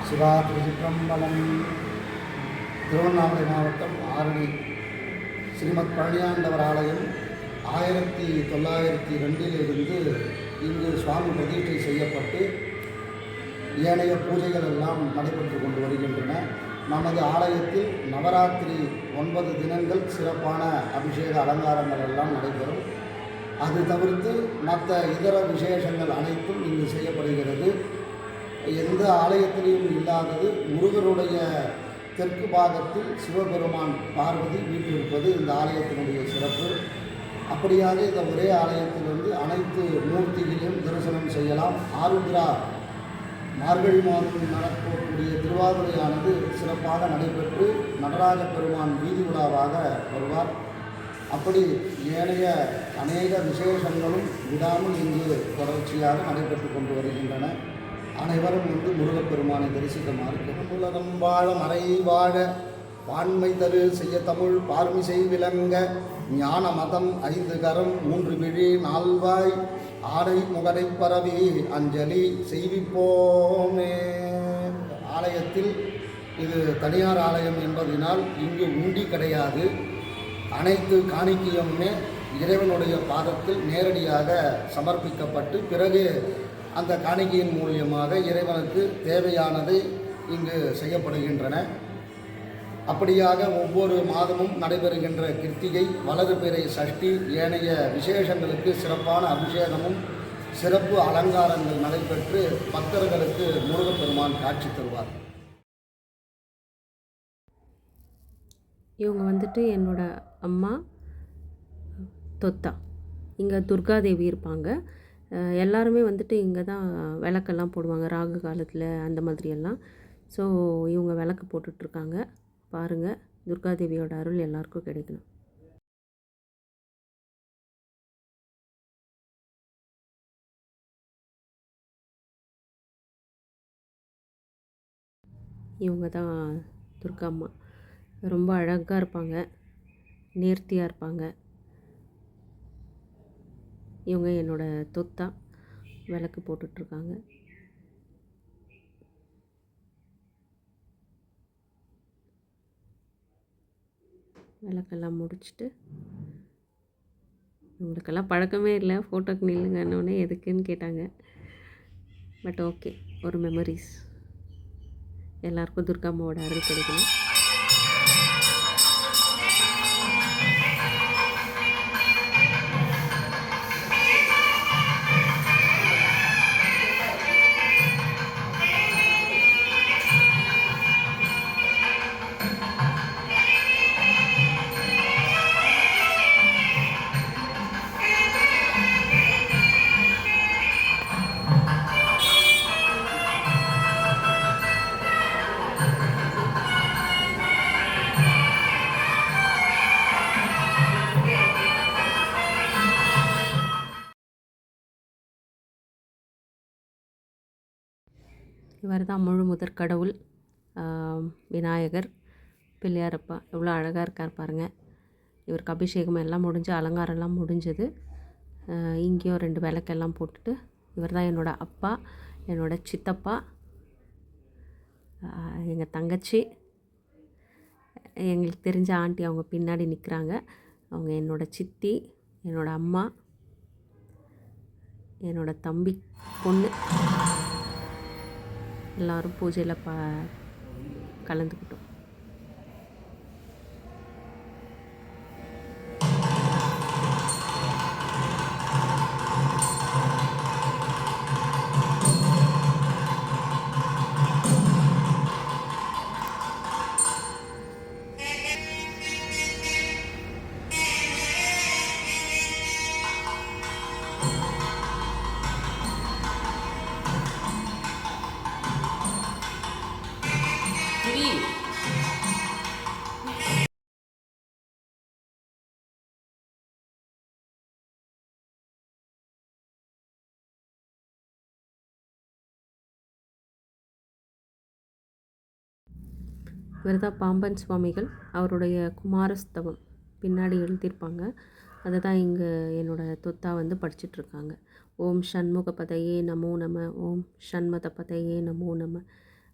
சிவா திருச்சிற்றம்பலம். திருவண்ணாமலை மாவட்டம் ஆரணி ஸ்ரீமத் பழனியாண்டவர் ஆலயம் 1902 இங்கு சுவாமி பிரதிஷ்டை செய்யப்பட்டு ஏனைய பூஜைகள் எல்லாம் நடைபெற்று கொண்டு வருகின்றன. நமது ஆலயத்தில் நவராத்திரி 9 தினங்கள் சிறப்பான அபிஷேக அலங்காரங்கள் எல்லாம் நடைபெறும். அது தவிர்த்து மற்ற இதர விசேஷங்கள் அனைத்தும் இங்கு செய்யப்படுகிறது. எந்த ஆலயத்திலையும் இல்லாதது முருகருடைய தெற்கு பாகத்தில் சிவபெருமான் பார்வதி வீற்றிருப்பது இந்த ஆலயத்தினுடைய சிறப்பு. அப்படியாக இந்த ஒரே ஆலயத்திலிருந்து அனைத்து மூர்த்திகளையும் தரிசனம் செய்யலாம். ஆருத்ரா மார்கழி மாதத்தில் நடக்கக்கூடிய திருவாதிரையானது சிறப்பாக நடைபெற்று நடராஜ பெருமான் வீதி உலாவாக வருவார். அப்படி ஏனைய அநேக விசேஷங்களும் விடாமல் இங்கு தொடர்ச்சியாக நடைபெற்று கொண்டு வருகின்றன. அனைவரும் முருகப்பெருமானை தரிசிக்குமாறு உலகம் வாழ மறை வாழ வான்மை தரு செய்ய தமிழ் பார்மிசை விளங்க ஞான மதம் 5 கரம் 3 விழி 4 வாய் ஆடை முகடை பரவி அஞ்சலி செய்விப்போமே. ஆலயத்தில் இது தனியார் ஆலயம் என்பதனால் இங்கு உண்டி கிடையாது. அனைத்து காணிக்கையுமே இறைவனுடைய பாதத்தில் நேரடியாக சமர்ப்பிக்கப்பட்டு பிறகு அந்த காணிக்கையின் மூலியமாக இறைவனுக்கு தேவையானதை இங்கு செய்யப்படுகின்றன. அப்படியாக ஒவ்வொரு மாதமும் நடைபெறுகின்ற கிருத்திகை, வலதுபிறை சஷ்டி, ஏனைய விசேஷங்களுக்கு சிறப்பான அபிஷேகமும் சிறப்பு அலங்காரங்கள் நடைபெற்று பக்தர்களுக்கு முருகப்பெருமான் காட்சி தருவார். இவங்க என்னோட அம்மா தொத்தா. இங்கே துர்காதேவி இருப்பாங்க. எல்லாருமே இங்கே தான் விளக்கெல்லாம் போடுவாங்க ராகு காலத்தில் அந்த மாதிரியெல்லாம். ஸோ இவங்க விளக்கு போட்டுட்ருக்காங்க. பாருங்கள், துர்காதேவியோட அருள் எல்லாருக்கும் கிடைக்கணும். இவங்க தான் துர்கா அம்மா. ரொம்ப அழகாக இருப்பாங்க, நேர்த்தியாக இருப்பாங்க. இவங்க என்னோடய தொத்தா விளக்கு போட்டுட்ருக்காங்க. விளக்கெல்லாம் முடிச்சுட்டு, இவங்களுக்கெல்லாம் பழக்கமே இல்லை, ஃபோட்டோக்கு நில்லுங்கன்னொன்னே எதுக்குன்னு கேட்டாங்க. பட் ஓகே, ஒரு மெமரிஸ். எல்லாருக்கும் துர்கா அம்மாவோட அருள் கிடைக்கணும். இவர் தான் முழு முதற் கடவுள் விநாயகர் பிள்ளையாரப்பா. எவ்வளோ அழகாக இருக்கார் பாருங்கள். இவருக்கு அபிஷேகம் எல்லாம் முடிஞ்சு, அலங்காரம்லாம் முடிஞ்சது. இங்கேயும் 2 விளக்கெல்லாம் போட்டுட்டு, இவர் தான் என்னோடய அப்பா, என்னோடய சித்தப்பா, எங்கள் தங்கச்சி, எங்களுக்கு தெரிஞ்ச ஆண்டி அவங்க பின்னாடி நிற்கிறாங்க. அவங்க என்னோடய சித்தி, என்னோடய அம்மா, என்னோடய தம்பி பொண்ணு. எல்லோரும் பூஜையில் கலந்துக்கிட்டோம். இவர் தான் பாம்பன் சுவாமிகள். அவருடைய குமாரஸ்தவம் பின்னாடி எழுதியிருப்பாங்க. அதை தான் இங்கே என்னோடய தொத்தா படிச்சுட்ருக்காங்க. ஓம் ஷண்முக பதையே நமோ நம, ஓம் ஷண்மத பதையே நமோ நம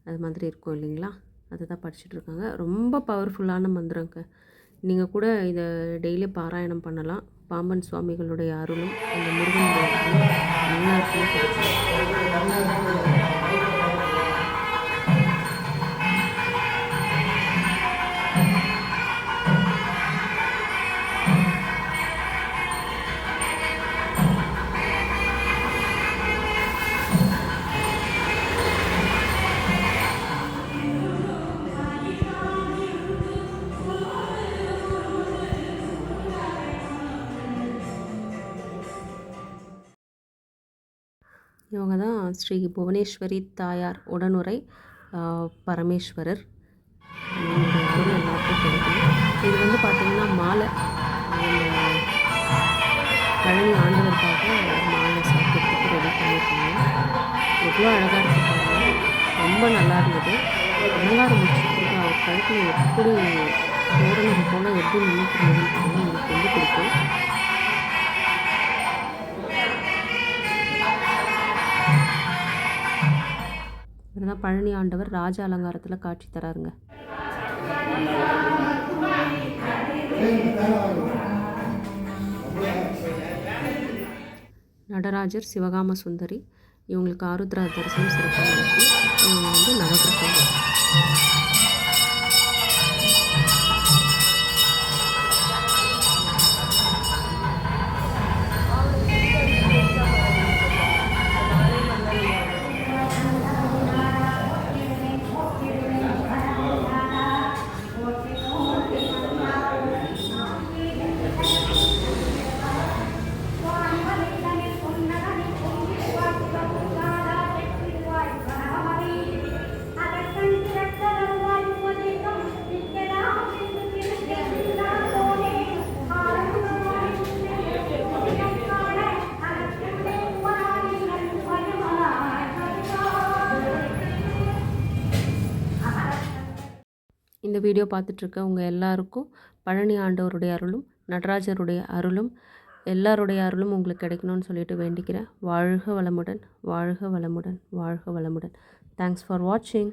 அது மாதிரி இருக்கும் இல்லைங்களா, அதுதான் படிச்சுட்ருக்காங்க. ரொம்ப பவர்ஃபுல்லான மந்திரங்க. நீங்கள் கூட இதை டெய்லி பாராயணம் பண்ணலாம். பாம்பன் சுவாமிகளுடைய அருளும் அந்த முருகனுடைய அருளும் எல்லாருக்குமே கிடைக்கும். இவங்க தான் ஸ்ரீ புவனேஸ்வரி தாயார் உடனுரை பரமேஸ்வரர். இவங்களுடைய அருள் எல்லாருக்கும் கிடைக்கும். இது வந்து பார்த்திங்கன்னா மாலை, பழனி ஆண்டவருக்காக மாலை சாப்பிட்றதுக்கு ரெடி பண்ணியிருக்காங்க. எவ்வளோ அழகாக இருக்குது பாருங்கள், ரொம்ப நல்லா இருந்தது. அலங்காரம் முடிச்சுட்டு அவர் கழுத்தில் எப்படி தோரணம் போல் எப்படி நின்றுக்கிறதுன்னு பாருங்கள், எனக்கு ரொம்ப பிடிக்கும். இதுதான் பழனி ஆண்டவர் ராஜ அலங்காரத்தில் காட்சி தராருங்க. நடராஜர், சிவகாம சுந்தரி, இவங்களுக்கு ஆருத்ரா தரிசனம் சிறப்பாக இருக்கும். இவங்க வந்து நவகிரகம். இந்த வீடியோ பார்த்துட்ருக்க உங்கள் எல்லாருக்கும் பழனி ஆண்டவருடைய அருளும் நடராஜருடைய அருளும் எல்லாருடைய அருளும் உங்களுக்கு கிடைக்கணும்னு சொல்லிட்டு வேண்டிக்கிறேன். வாழ்க வளமுடன், வாழ்க வளமுடன், வாழ்க வளமுடன். தேங்க்ஸ் ஃபார் வாட்சிங்.